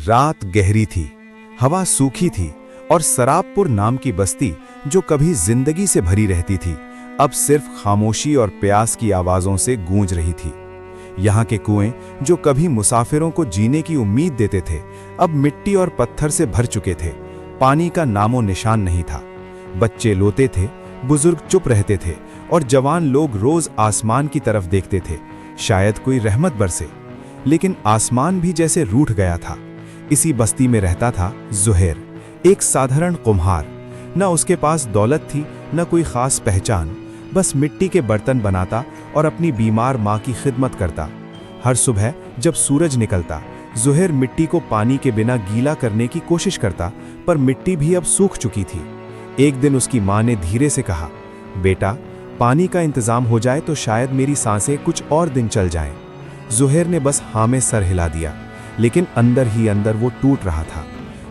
रात गहरी थी, हवा सूखी थी और सराबपुर नाम की बस्ती जो कभी जिंदगी से भरी रहती थी, अब सिर्फ खामोशी और प्यास की आवाज़ों से गूंज रही थी। यहाँ के कुएं जो कभी मुसाफिरों को जीने की उम्मीद देते थे, अब मिट्टी और पत्थर से भर चुके थे। पानी का नामो निशान नहीं था। बच्चे लोते थे, बुजुर्ग चुप रहते थे और जवान लोग रोज आसमान की तरफ देखते थे, शायद कोई रहमत बरसे। लेकिन आसमान भी जैसे रूठ गया था। इसी बस्ती में रहता था ज़ुहैर, एक साधारण कुम्हार। न उसके पास दौलत थी, न कोई खास पहचान, बस मिट्टी के बर्तन बनाता और अपनी बीमार माँ की खिदमत करता। हर सुबह जब सूरज निकलता, ज़ुहैर मिट्टी को पानी के बिना गीला करने की कोशिश करता, पर मिट्टी भी अब सूख चुकी थी। एक दिन उसकी माँ ने धीरे से कहा, बेटा, पानी का इंतज़ाम हो जाए तो शायद मेरी सांसें कुछ और दिन चल जाएं। ज़ुहैर ने बस हाँ में सर हिला दिया, लेकिन अंदर ही अंदर वो टूट रहा था।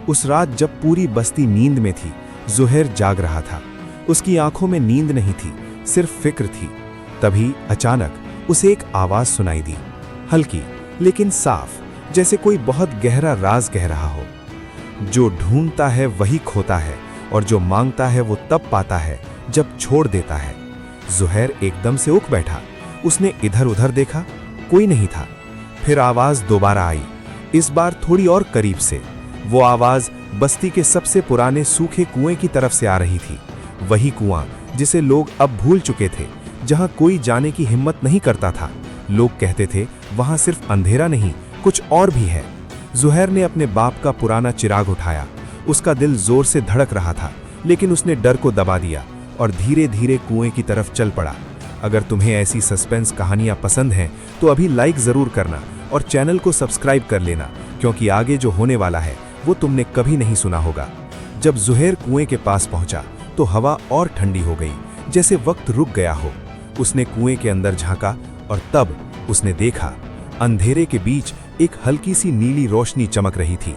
उस रात जब पूरी बस्ती नींद में थी, ज़ुहैर जाग रहा था। उसकी आंखों में नींद नहीं थी, सिर्फ फिक्र थी। तभी अचानक उसे एक आवाज़ सुनाई दी, हल्की लेकिन साफ, जैसे कोई बहुत गहरा राज कह रहा हो। जो ढूंढता है वही खोता है, और जो मांगता है वो तब पाता है जब छोड़ देता है। ज़ुहैर एकदम से उठ बैठा। उसने इधर उधर देखा, कोई नहीं था। फिर आवाज़ दोबारा आई, इस बार थोड़ी और करीब से। वो आवाज़ बस्ती के सबसे पुराने सूखे कुएं की तरफ से आ रही थी। वही कुआं जिसे लोग अब भूल चुके थे, जहां कोई जाने की हिम्मत नहीं करता था। लोग कहते थे वहां सिर्फ अंधेरा नहीं, कुछ और भी है। ज़ुहैर ने अपने बाप का पुराना चिराग उठाया। उसका दिल जोर से धड़क रहा था, लेकिन उसने डर को दबा दिया और धीरे धीरे कुएं की तरफ चल पड़ा। अगर तुम्हें ऐसी सस्पेंस कहानियां पसंद हैं तो अभी लाइक ज़रूर करना और चैनल को सब्सक्राइब कर लेना, क्योंकि आगे जो होने वाला है वो तुमने कभी नहीं सुना होगा। जब ज़ुहैर कुएं के पास पहुंचा तो हवा और ठंडी हो गई, जैसे वक्त रुक गया हो। उसने कुएं के अंदर झांका और तब उसने देखा, अंधेरे के बीच एक हल्की सी नीली रोशनी चमक रही थी।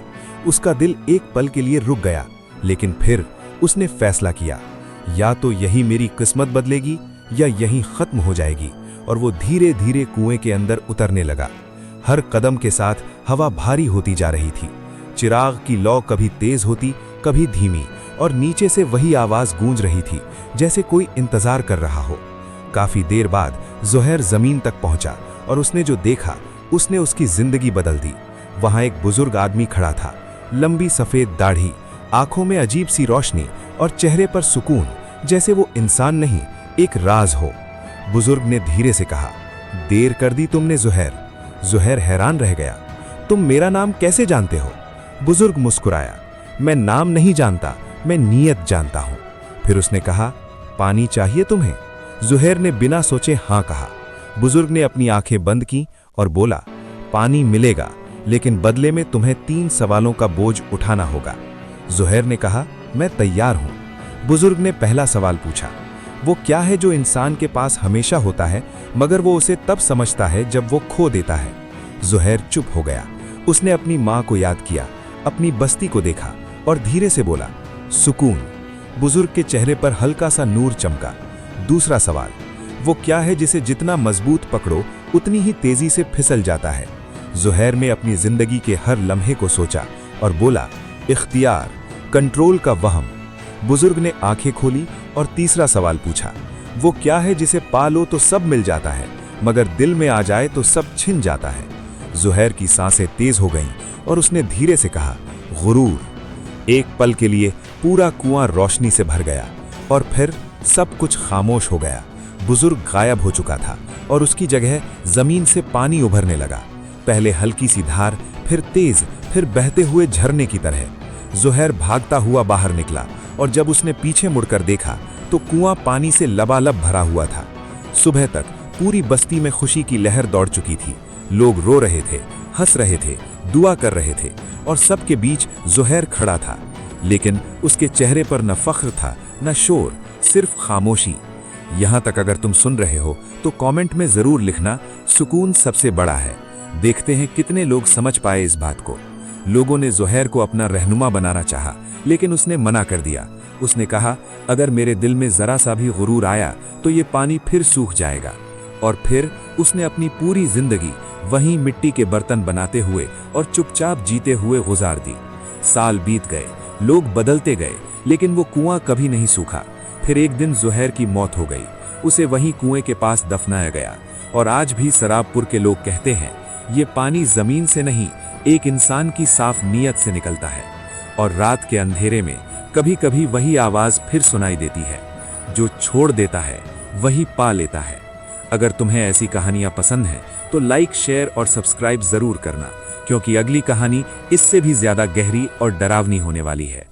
उसका दिल एक पल के लिए रुक गया, लेकिन फिर उसने फैसला किया, या तो यही मेरी किस्मत बदलेगी या यहीं खत्म हो जाएगी। और वो धीरे धीरे कुएं के अंदर उतरने लगा। हर कदम के साथ हवा भारी होती जा रही थी। चिराग की लौ कभी तेज होती, कभी धीमी, और नीचे से वही आवाज गूंज रही थी, जैसे कोई इंतजार कर रहा हो। काफी देर बाद ज़ुहैर जमीन तक पहुंचा और उसने जो देखा उसने उसकी जिंदगी बदल दी। वहां एक बुजुर्ग आदमी खड़ा था, लंबी सफेद दाढ़ी, आंखों में अजीब सी रोशनी और चेहरे पर सुकून, जैसे वो इंसान नहीं, एक राज हो। बुजुर्ग ने धीरे से कहा, देर कर दी तुमने ज़ुहैर। ज़ुहैर हैरान रह गया, तुम मेरा नाम कैसे जानते हो? बुजुर्ग मुस्कुराया, मैं नाम नहीं जानता, मैं नीयत जानता हूं। फिर उसने कहा, पानी चाहिए तुम्हें? ज़ुहैर ने बिना सोचे हाँ कहा। बुजुर्ग ने अपनी आंखें बंद की और बोला, पानी मिलेगा, लेकिन बदले में तुम्हें 3 सवालों का बोझ उठाना होगा। ज़ुहैर ने कहा, मैं तैयार हूं। बुजुर्ग ने पहला सवाल पूछा, वो क्या है जो इंसान के पास हमेशा होता है, मगर वो उसे तब समझता है जब वो खो देता है? ज़ुहैर चुप हो गया। उसने अपनी माँ को याद किया, अपनी बस्ती को देखा और धीरे से बोला, सुकून। बुजुर्ग के चेहरे पर हल्का सा नूर चमका। दूसरा सवाल, वो क्या है जिसे जितना मजबूत पकड़ो उतनी ही तेजी से फिसल जाता है? ज़ुहैर ने अपनी जिंदगी के हर लम्हे को सोचा और बोला, इख्तियार, कंट्रोल का वहम। बुजुर्ग ने आंखें खोली और तीसरा सवाल पूछा, वो क्या है जिसे पालो तो सब मिल जाता है, मगर दिल में आ जाए तो सब छिन जाता है? ज़ुहैर की सांसें तेज हो गईं और उसने धीरे से कहा, गुरूर। एक पल के लिए पूरा कुआं रोशनी से भर गया और फिर सब कुछ खामोश हो गया। बुजुर्ग गायब हो चुका था और उसकी जगह जमीन से पानी उभरने लगा, पहले हल्की सी धार, फिर तेज, फिर बहते हुए झरने की तरह। ज़ुहैर भागता हुआ बाहर निकला और जब उसने पीछे मुड़कर देखा तो कुआं पानी से लबालब भरा हुआ था। सुबह तक पूरी बस्ती में खुशी की लहर दौड़ चुकी थी। लोग रो रहे थे, हंस रहे थे, दुआ कर रहे थे, और सबके बीच ज़ुहैर खड़ा था। लेकिन उसके चेहरे पर न फख्र था, न शोर, सिर्फ खामोशी। यहां तक अगर तुम सुन रहे हो तो कमेंट में जरूर लिखना, सुकून सबसे बड़ा है। देखते हैं कितने लोग समझ पाए इस बात को। लोगों ने ज़ुहैर को अपना रहनुमा बनाना चाहा, लेकिन उसने मना कर दिया। उसने कहा, अगर मेरे दिल में जरा सा भी गुरूर आया तो ये पानी फिर सूख जाएगा। और फिर उसने अपनी पूरी जिंदगी वहीं मिट्टी के बर्तन बनाते हुए और चुपचाप जीते हुए गुजार दी। साल बीत गए, लोग बदलते गए, लेकिन वो कुआं कभी नहीं सूखा। फिर एक दिन ज़ुहैर की मौत हो गई। उसे वहीं कुएं के पास दफनाया गया। और आज भी सराबपुर के लोग कहते हैं, ये पानी जमीन से नहीं, एक इंसान की साफ नीयत से निकलता है। और रात के अंधेरे में कभी कभी वही आवाज फिर सुनाई देती है, जो छोड़ देता है वही पा लेता है। अगर तुम्हें ऐसी कहानियां पसंद हैं तो लाइक, शेयर और सब्सक्राइब जरूर करना, क्योंकि अगली कहानी इससे भी ज्यादा गहरी और डरावनी होने वाली है।